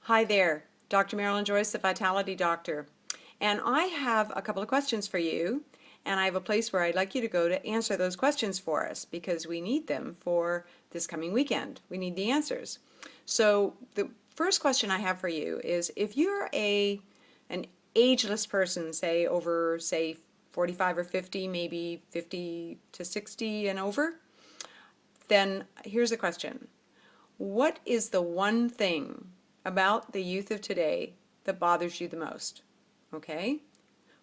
Hi there, Dr. Marilyn Joyce, the Vitality Doctor. And I have a couple of questions for you, and I have a place where I'd like you to go to answer those questions for us because we need them for this coming weekend. We need the answers. So the first question I have for you is if you're an ageless person, say over, say, 45 or 50, maybe 50 to 60 and over, then here's a question. What is the one thing about the youth of today that bothers you the most? Okay?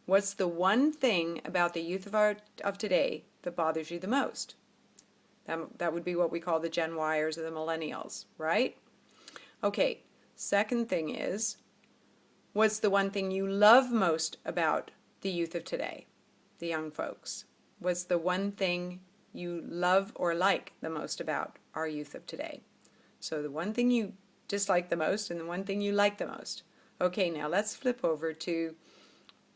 What's the one thing about the youth of today that bothers you the most? That would be what we call the Gen-Yers or the millennials, right? Okay, second thing is, what's the one thing you love most about the youth of today, the young folks? What's the one thing you love or like the most about our youth of today? So the one thing you dislike the most and the one thing you like the most. Okay, now let's flip over to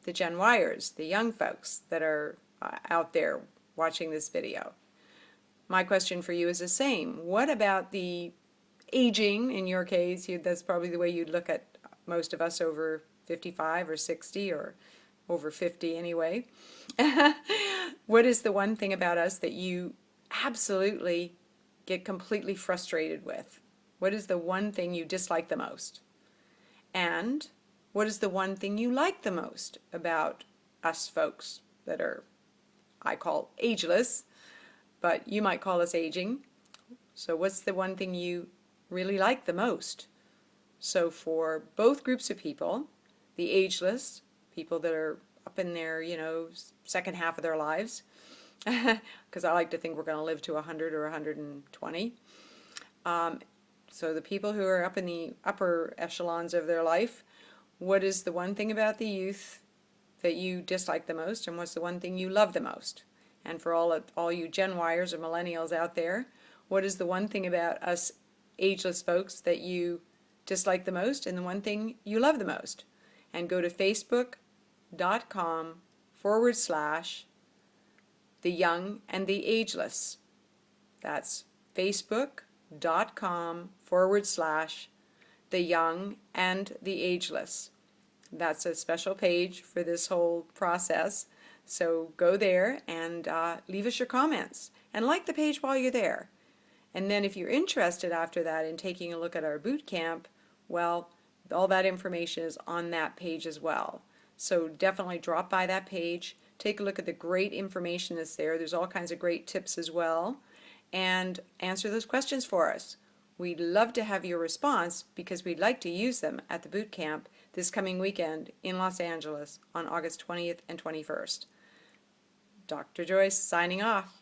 the Gen-Yers, the young folks that are out there watching this video. My question for you is the same. What about the aging, in your case, that's probably the way you'd look at most of us over 55 or 60 or over 50 anyway. What is the one thing about us that you absolutely get completely frustrated with? What is the one thing you dislike the most? And what is the one thing you like the most about us folks that are, I call ageless, but you might call us aging? So what's the one thing you really like the most? So for both groups of people, the ageless, people that are up in their, second half of their lives, because I like to think we're going to live to 100 or 120. So the people who are up in the upper echelons of their life, what is the one thing about the youth that you dislike the most, and what's the one thing you love the most? And for all you Gen-Yers or millennials out there, what is the one thing about us ageless folks that you dislike the most and the one thing you love the most? And go to facebook.com/the young and the ageless. That's facebook.com/the young and the ageless. That's a special page for this whole process. So go there and leave us your comments and like the page while you're there. And then if you're interested after that in taking a look at our boot camp, well, all that information is on that page as well. So definitely drop by that page, take a look at the great information that's there. There's all kinds of great tips as well, and answer those questions for us. We'd love to have your response because we'd like to use them at the boot camp this coming weekend in Los Angeles on August 20th and 21st. Dr. Joyce signing off.